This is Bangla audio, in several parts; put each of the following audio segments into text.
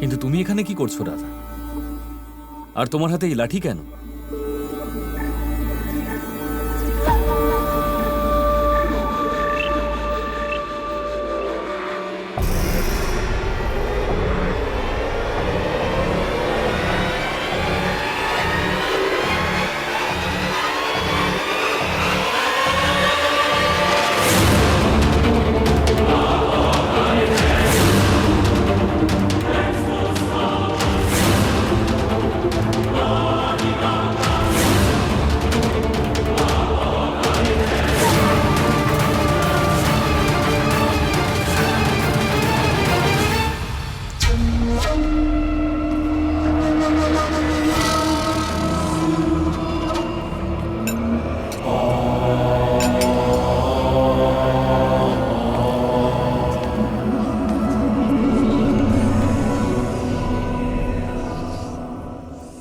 কিন্তু তুমি এখানে কি করছো রাধা? আর তোমার হাতে এই লাঠি কেন?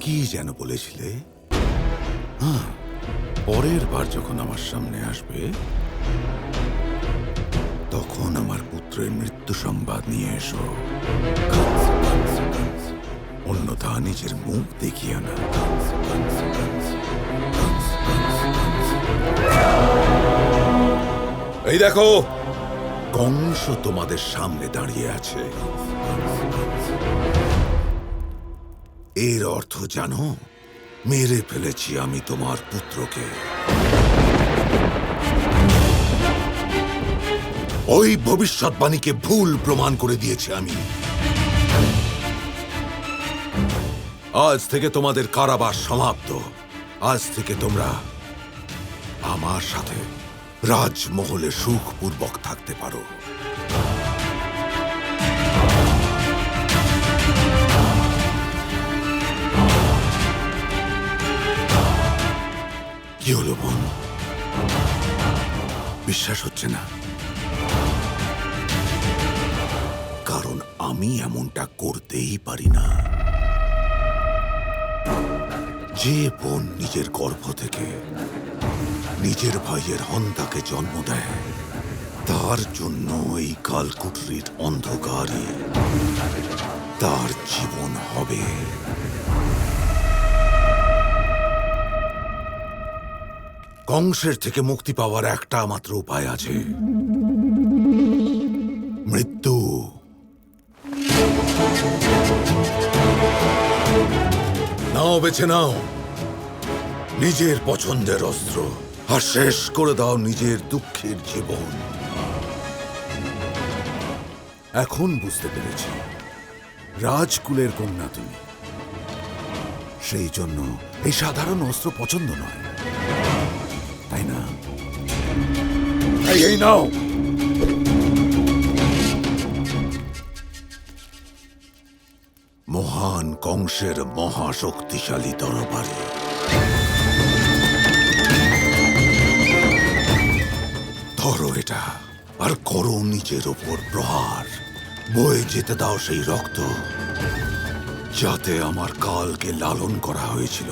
কি যেন বলেছিলে? হ্যাঁ, পরের বার যখন আমার সামনে আসবে তখন আমার পুত্রের মৃত্যু সংবাদ নিয়ে এসো। অন্যথা নিজের মুখ দেখিও না। এই দেখো, কংস তোমাদের সামনে দাঁড়িয়ে আছে। এর অর্থ জানো? মেরে ফেলেছি আমি তোমার পুত্রকে। ওই ভবিষ্যৎবাণীকে ভুল প্রমাণ করে দিয়েছি আমি। আজ থেকে তোমাদের কারাবাস সমাপ্ত। আজ থেকে তোমরা আমার সাথে রাজমহলে সুখপূর্বক থাকতে পারো। কি হলো বোন? বিশ্বাস হচ্ছে না? কারণ আমি এমনটা করতেই পারি না। যে বোন নিজের গর্ভ থেকে নিজের ভাইয়ের হন্তাকে জন্ম দেয়, তার জন্য এই কালকুটরির অন্ধকারই তার জীবন হবে। কংসের থেকে মুক্তি পাওয়ার একটা মাত্র উপায় আছে, মৃত্যু। নাও, বেছে নাও নিজের পছন্দের অস্ত্র আর শেষ করে দাও নিজের দুঃখের জীবন। এখন বুঝতে পেরেছি রাজকুলের কন্যা তুমি, সেই জন্য এই সাধারণ অস্ত্র পছন্দ নয়, তাই না? এই নাও। মহান কংসের মহাশক্তিশালী তরবারি। ধরো এটা আর করো নিজের ওপর প্রহার। বয়ে যেতে দাও সেই রক্ত যাতে আমার কালকে লালন করা হয়েছিল।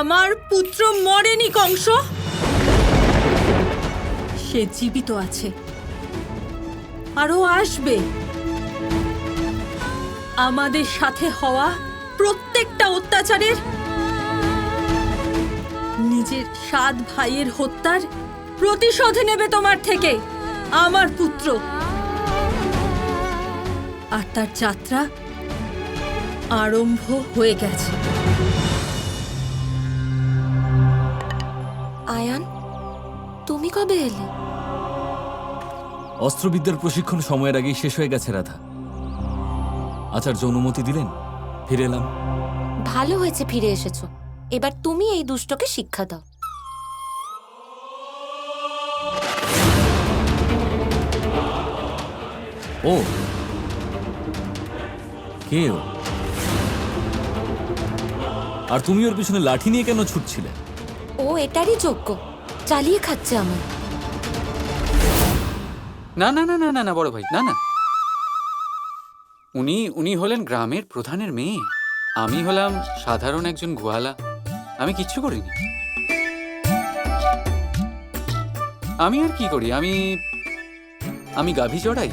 আমার পুত্র মরেনি কংস, সে জীবিত আছে, আরো আসবে। আমাদের সাথে হওয়া প্রত্যেকটা অত্যাচারের, নিজের 7 ভাইয়ের হত্যার প্রতিশোধ নেবে তোমার থেকে আমার পুত্র। আর তার যাত্রা আরম্ভ হয়ে গেছে। আয়ান, তুমি কবে এলে? অস্ত্রবিদ্যার প্রশিক্ষণ সময়ের আগেই শেষ হয়ে গেছে রাধা। আচার্য অনুমতি দিলেন, ফিরে এলাম। ভালো হয়েছে ফিরে এসেছো। এবার তুমি এই দুষ্টকে শিক্ষা দাও। ও কে ও? আর তুমি ওর পিছনে লাঠি নিয়ে কেন ছুটছিলে? ও এটারই যোগ্য, চালিয়ে খাচ্ছে আমার। না না না না না না বড় ভাই, না না। উনি হলেন গ্রামের প্রধানের মেয়ে। আমি হলাম সাধারণ একজন গোয়ালা, আমি কিচ্ছু করিনি। আমি আর কি করি, আমি গাভী চড়াই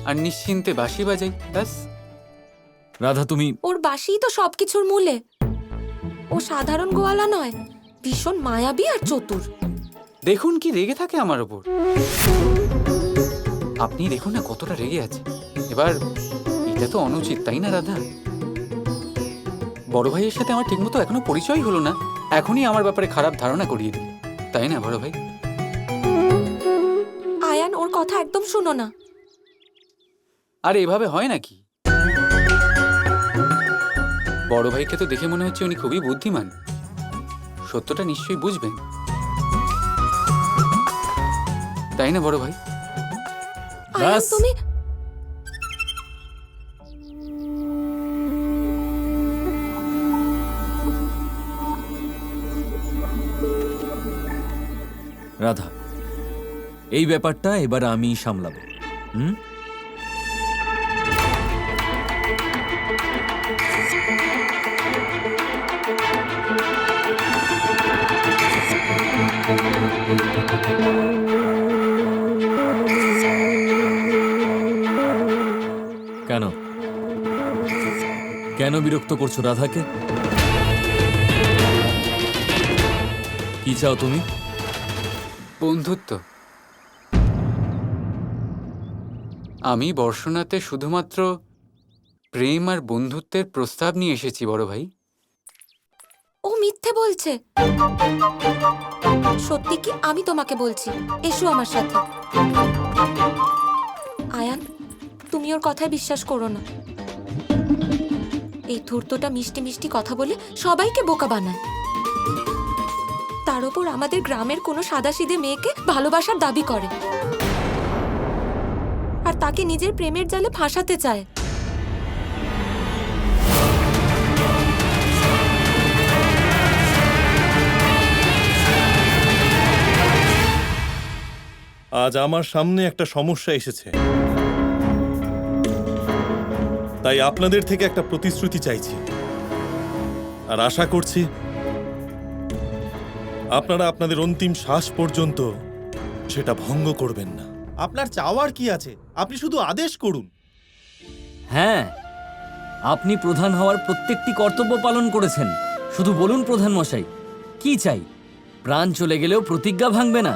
আর নিশ্চিন্তে বাঁশি বাজাই, ব্যাস। রাধা তুমি ওর বাসিই তো সবকিছুর মূলে। ও সাধারণ গোয়ালা নয়, ভীষণ মায়াবী আর চতুর। দেখুন কি রেগে থাকে আমার ওপর। আপনি দেখুন না কতটা রেগে আছে। এবার এটা তো অনুচিত, তাই না রাধা? বড় ভাইয়ের সাথে আমার ঠিকমতো এখনো পরিচয় হলো না, এখনই আমার ব্যাপারে খারাপ ধারণা করিয়ে দিল, তাই না বড় ভাই? আয়ান, ওর কথা একদম শুনো না। আর এভাবে হয় নাকি? বড় ভাইকে তো দেখে মনে হচ্ছে উনি খুবই বুদ্ধিমান, সত্যটা নিশ্চয়ই বুঝবেন, তাই না বড় ভাই? আয়ান, ব্যাস। তুমি রাধা, এই ব্যাপারটা এবার আমি সামলাবো। হুম? কেন কেন বিরক্ত করছো রাধাকে? কি চাও তুমি? বন্ধুত্ব। আমি বর্ষনাতে শুধুমাত্র প্রেম আর বন্ধুত্বের প্রস্তাব নিয়ে এসেছি বড় ভাই। ও মিথ্যে বলছে। সত্যি কি আমি তোমাকে বলছি, এসো আমার সাথে। আয়ান, তুমি ওর কথায় বিশ্বাস করো না। এই ধূর্তটা মিষ্টি মিষ্টি কথা বলে সবাইকে বোকা বানায়। তার উপর আমাদের গ্রামের কোনো সাদাসিধে মেয়েকে ভালোবাসার দাবি করে আর তাকে নিজের প্রেমের জালে ফাঁসাতে চায়। আজ আমার সামনে একটা সমস্যা এসেছে, তাই আপনাদের থেকে একটা প্রতিশ্রুতি চাইছি আর আশা করছি আপনারা আপনাদের অন্তিম শ্বাস পর্যন্ত সেটা ভঙ্গ করবেন না। আপনার চাওয়ার কি আছে? আপনি শুধু আদেশ করুন। হ্যাঁ, আপনি প্রধান হওয়ার প্রত্যেকটি কর্তব্য পালন করেছেন। শুধু বলুন প্রধান মশাই, কি চাই? প্রাণ চলে গেলেও প্রতিজ্ঞা ভাঙবে না।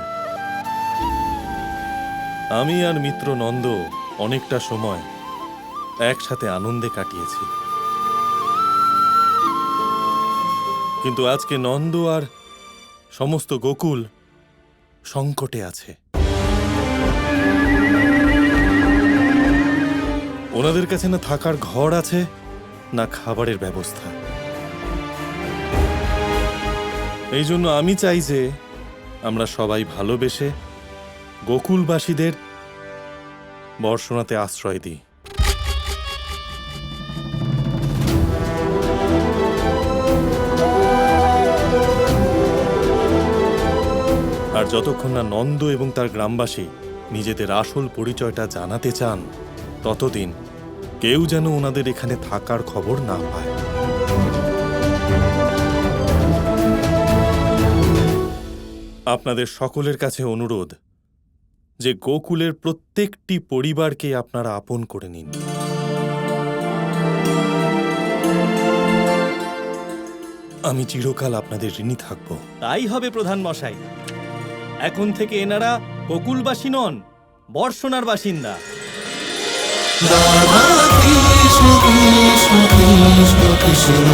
আমি আর মিত্র নন্দ অনেকটা সময় একসাথে আনন্দে কাটিয়েছি, কিন্তু আজকে নন্দ আর সমস্ত গোকুল সংকটে আছে। ওনাদের কাছে না থাকার ঘর আছে, না খাবারের ব্যবস্থা। এই জন্য আমি চাই যে আমরা সবাই ভালোবেসে গোকুলবাসীদের বর্ষনাতে আশ্রয় দিই। আর যতক্ষণ না নন্দ এবং তার গ্রামবাসী নিজেদের আসল পরিচয়টা জানাতে চান, ততদিন কেউ যেন ওনাদের এখানে থাকার খবর না পায়। আপনাদের সকলের কাছে অনুরোধ যে গোকুলের প্রত্যেকটি পরিবারকে আপনারা আপন করে নিন। আমি চিরকাল আপনাদের ঋণী থাকব। তাই হবে প্রধান মশাই। এখন থেকে এনারা গোকুলবাসী নন, বর্ষনার বাসিন্দা। রাধা কৃষ্ণ কৃষ্ণ কৃষ্ণ কৃষ্ণ